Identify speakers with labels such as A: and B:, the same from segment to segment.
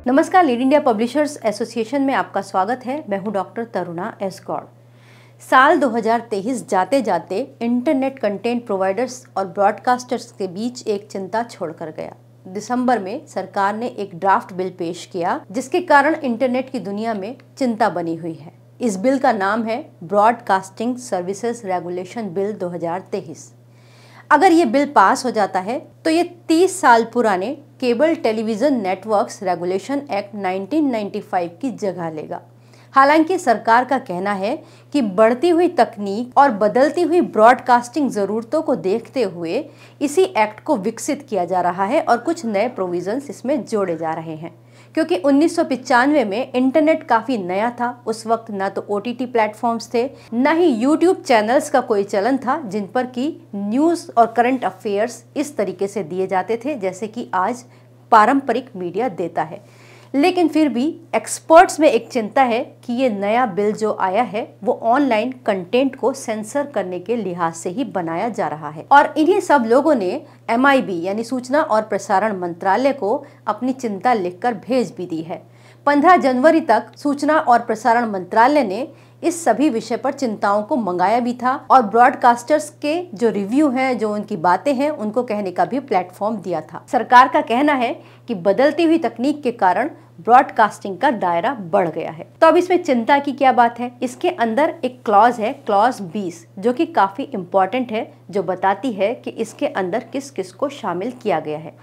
A: नमस्कार, lead India publishers association में आपका स्वागत है। मैं हूं डॉक्टर तरुणा एस गौड़। साल 2023 जाते जाते इंटरनेट कंटेंट प्रोवाइडर्स और ब्रॉडकास्टर्स के बीच एक चिंता छोड़कर गया। दिसंबर में सरकार ने एक ड्राफ्ट बिल पेश किया जिसके कारण इंटरनेट की दुनिया में चिंता बनी हुई है। इस बिल का नाम है ब्रॉडकास्टिंग सर्विसेज रेगुलेशन बिल 2023। अगर ये बिल पास हो जाता है तो ये 30 साल पुराने cable television networks regulation act 1995 की जगह लेगा। हालांकि सरकार का कहना है कि बढ़ती हुई तकनीक और बदलती हुई ब्रॉडकास्टिंग ज़रूरतों को देखते हुए इसी एक्ट को विकसित किया जा रहा है और कुछ नए प्रोविजंस इसमें जोड़े जा रहे हैं। क्योंकि 1995 में इंटरनेट काफ़ी नया था, उस वक्त ना तो OTT प्लेटफॉर्म्स थे, ना ही YouTube चैनल्स का कोई चलन था जिन पर कि न्यूज़ और करंट अफेयर्स इस तरीके से दिए जाते थे जैसे कि आज पारंपरिक मीडिया देता है। लेकिन फिर भी एक्सपर्ट्स में एक चिंता है कि ये नया बिल जो आया है वो ऑनलाइन कंटेंट को सेंसर करने के लिहाज से ही बनाया जा रहा है। और इन्हीं सब लोगों ने MIB यानी सूचना और प्रसारण मंत्रालय को अपनी चिंता लिखकर भेज भी दी है। 15 जनवरी तक सूचना और प्रसारण मंत्रालय ने इस सभी विषय पर चिंताओं को मंगाया भी था और ब्रॉडकास्टर्स के जो रिव्यू हैं, जो उनकी बातें हैं, उनको कहने का भी प्लेटफॉर्म दिया था। सरकार का कहना है कि बदलती हुई तकनीक के कारण ब्रॉडकास्टिंग का दायरा बढ़ गया है। तो अब इसमें चिंता की क्या बात है? इसके अंदर एक क्लॉज है, क्लॉज 20, जो कि काफी इम्पोर्टेंट है, जो बताती है कि इसके अंदर किस किस को शामिल किया गया है।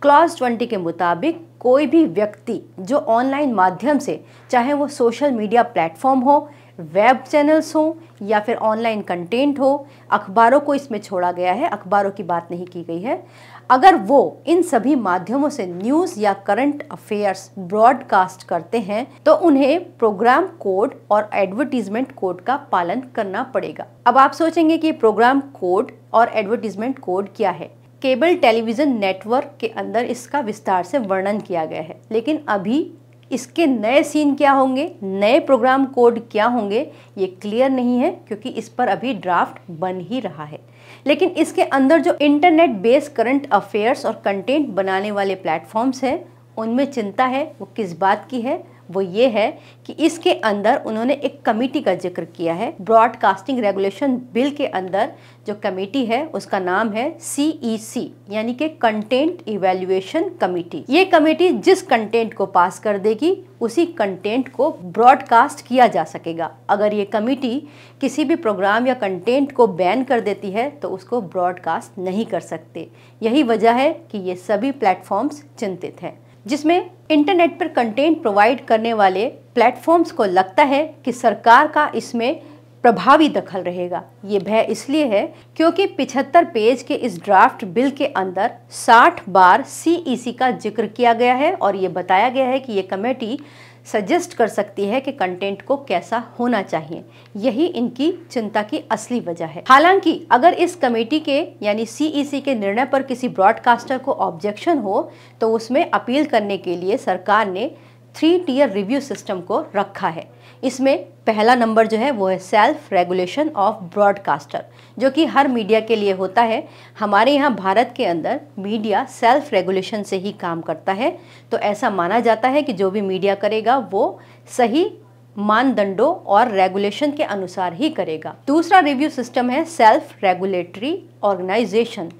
A: क्लॉज 20 के मुताबिक कोई भी व्यक्ति जो ऑनलाइन माध्यम से, चाहे वो सोशल मीडिया प्लेटफॉर्म हो, वेब चैनल्स हो या फिर ऑनलाइन कंटेंट हो, अखबारों को इसमें छोड़ा गया है, अखबारों की बात नहीं की गई है, अगर वो इन सभी माध्यमों से न्यूज़ या करंट अफेयर्स ब्रॉडकास्ट करते हैं तो उन्हें प्रोग्राम कोड और एडवर्टीजमेंट कोड का पालन करना पड़ेगा। अब आप सोचेंगे कि प्रोग्राम कोड और एडवर्टीजमेंट कोड क्या है? केबल टेलीविजन नेटवर्क के अंदर इसका विस्तार से वर्णन किया गया है, लेकिन अभी इसके नए सीन क्या होंगे, नए प्रोग्राम कोड क्या होंगे, ये क्लियर नहीं है क्योंकि इस पर अभी ड्राफ्ट बन ही रहा है। लेकिन इसके अंदर जो इंटरनेट बेस्ड करंट अफेयर्स और कंटेंट बनाने वाले प्लेटफॉर्म्स हैं, उनमें चिंता है। वो किस बात की है? वो ये है कि इसके अंदर उन्होंने एक कमेटी का जिक्र किया है। ब्रॉडकास्टिंग रेगुलेशन बिल के अंदर जो कमेटी है उसका नाम है CEC यानी कि कंटेंट इवैल्यूएशन कमेटी। ये कमेटी जिस कंटेंट को पास कर देगी उसी कंटेंट को ब्रॉडकास्ट किया जा सकेगा। अगर ये कमेटी किसी भी प्रोग्राम या कंटेंट को बैन कर देती है तो उसको ब्रॉडकास्ट नहीं कर सकते। यही वजह है कि ये सभी प्लेटफॉर्म्स चिंतित हैं, जिसमें इंटरनेट पर कंटेंट प्रोवाइड करने वाले प्लेटफॉर्म्स को लगता है कि सरकार का इसमें प्रभावी दखल रहेगा। ये भय इसलिए है क्योंकि 75 पेज के इस ड्राफ्ट बिल के अंदर 60 बार CEC का जिक्र किया गया है और ये बताया गया है कि ये कमेटी सजेस्ट कर सकती है कि कंटेंट को कैसा होना चाहिए। यही इनकी चिंता की असली वजह है। हालांकि अगर इस कमेटी के यानी CEC के निर्णय पर किसी ब्रॉडकास्टर को ऑब्जेक्शन हो तो उसमें अपील करने के लिए सरकार ने 3 टियर रिव्यू सिस्टम को रखा है। इसमें पहला नंबर जो है वो है सेल्फ रेगुलेशन ऑफ ब्रॉडकास्टर, जो कि हर मीडिया के लिए होता है। हमारे यहाँ भारत के अंदर मीडिया सेल्फ रेगुलेशन से ही काम करता है, तो ऐसा माना जाता है कि जो भी मीडिया करेगा वो सही मानदंडों और रेगुलेशन के अनुसार ही करेगा। दूसरा रिव्यू सिस्टम है सेल्फ रेगुलेटरी ऑर्गेनाइजेशन।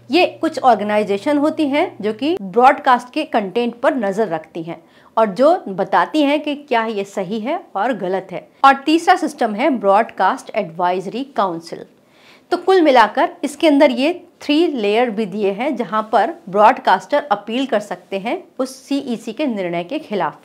A: ये कुछ ऑर्गेनाइजेशन होती हैं जो कि ब्रॉडकास्ट के कंटेंट पर नज़र रखती हैं और जो बताती हैं कि क्या ये सही है और गलत है। और तीसरा सिस्टम है ब्रॉडकास्ट एडवाइजरी काउंसिल। तो कुल मिलाकर इसके अंदर ये 3 लेयर भी दिए हैं जहां पर ब्रॉडकास्टर अपील कर सकते हैं उस CEC के निर्णय के खिलाफ।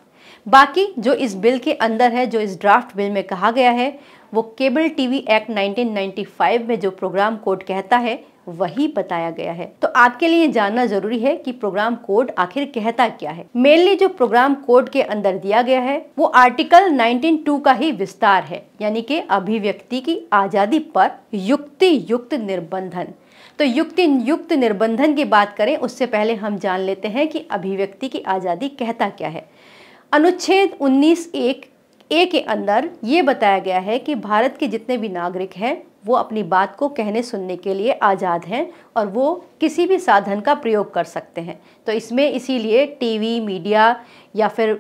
A: बाकी जो इस बिल के अंदर है, जो इस ड्राफ्ट बिल में कहा गया है, वो केबल टीवी एक्ट 1995 में जो प्रोग्राम कोड कहता है वही बताया गया है। तो आपके लिए जानना जरूरी है कि प्रोग्राम कोड आखिर कहता क्या है। मेनली जो प्रोग्राम कोड के अंदर दिया गया है वो आर्टिकल 19(2) का ही विस्तार है, यानी कि अभिव्यक्ति की आजादी पर युक्ति युक्त निर्बंधन। तो युक्ति युक्त निर्बंधन की बात करें उससे पहले हम जान लेते हैं कि अभिव्यक्ति की आजादी कहता क्या है। अनुच्छेद 19(1)(a) के अंदर ये बताया गया है कि भारत के जितने भी नागरिक हैं वो अपनी बात को कहने सुनने के लिए आज़ाद हैं और वो किसी भी साधन का प्रयोग कर सकते हैं। तो इसमें इसीलिए टीवी, मीडिया या फिर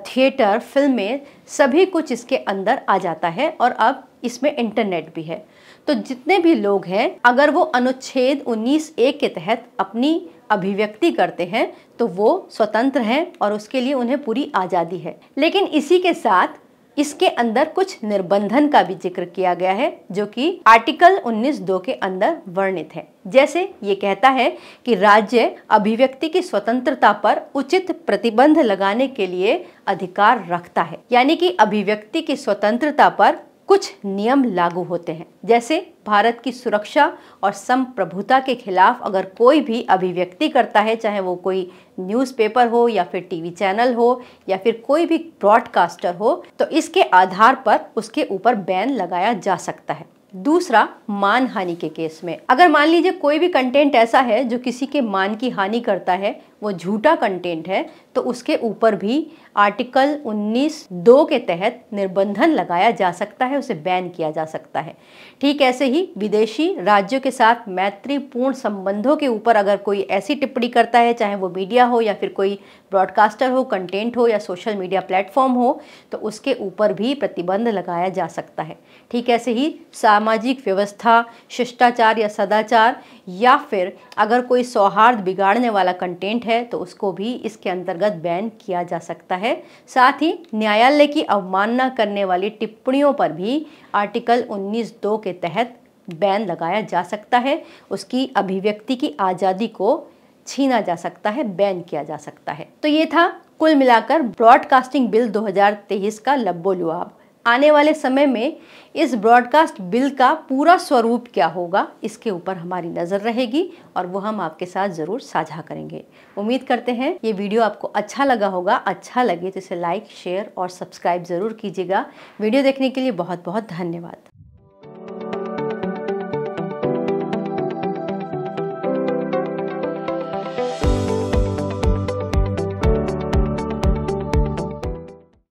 A: थिएटर, फिल्में, सभी कुछ इसके अंदर आ जाता है और अब इसमें इंटरनेट भी है। तो जितने भी लोग हैं, अगर वो अनुच्छेद 19(a) के तहत अपनी अभिव्यक्ति करते हैं तो वो स्वतंत्र हैं और उसके लिए उन्हें पूरी आज़ादी है। लेकिन इसी के साथ इसके अंदर कुछ निर्बंधन का भी जिक्र किया गया है जो कि आर्टिकल 19(2) के अंदर वर्णित है। जैसे ये कहता है कि राज्य अभिव्यक्ति की स्वतंत्रता पर उचित प्रतिबंध लगाने के लिए अधिकार रखता है। यानी कि अभिव्यक्ति की स्वतंत्रता पर कुछ नियम लागू होते हैं। जैसे भारत की सुरक्षा और संप्रभुता के खिलाफ अगर कोई भी अभिव्यक्ति करता है, चाहे वो कोई न्यूज़पेपर हो या फिर टीवी चैनल हो या फिर कोई भी ब्रॉडकास्टर हो, तो इसके आधार पर उसके ऊपर बैन लगाया जा सकता है। दूसरा, मानहानि के केस में अगर मान लीजिए कोई भी कंटेंट ऐसा है जो किसी के मान की हानि करता है, वो झूठा कंटेंट है, तो उसके ऊपर भी आर्टिकल 19(2) के तहत निर्बंधन लगाया जा सकता है, उसे बैन किया जा सकता है। ठीक ऐसे ही विदेशी राज्यों के साथ मैत्रीपूर्ण संबंधों के ऊपर अगर कोई ऐसी टिप्पणी करता है, चाहे वो मीडिया हो या फिर कोई ब्रॉडकास्टर हो, कंटेंट हो या सोशल मीडिया प्लेटफॉर्म हो, तो उसके ऊपर भी प्रतिबंध लगाया जा सकता है। ठीक ऐसे ही सामाजिक व्यवस्था, शिष्टाचार या सदाचार या फिर अगर कोई सौहार्द बिगाड़ने वाला कंटेंट है तो उसको भी इसके अंतर्गत बैन किया जा सकता है। साथ ही न्यायालय की अवमानना करने वाली टिप्पणियों पर भी आर्टिकल 19(2) के तहत बैन लगाया जा सकता है। उसकी अभिव्यक्ति की आज़ादी को छीना जा सकता है, बैन किया जा सकता है। तो ये था कुल मिलाकर ब्रॉडकास्टिंग बिल 2023 का लब्बो-लुआब। आने वाले समय में इस ब्रॉडकास्ट बिल का पूरा स्वरूप क्या होगा, इसके ऊपर हमारी नज़र रहेगी और वो हम आपके साथ ज़रूर साझा करेंगे। उम्मीद करते हैं ये वीडियो आपको अच्छा लगा होगा। अच्छा लगे तो इसे लाइक, शेयर और सब्सक्राइब ज़रूर कीजिएगा। वीडियो देखने के लिए बहुत बहुत धन्यवाद।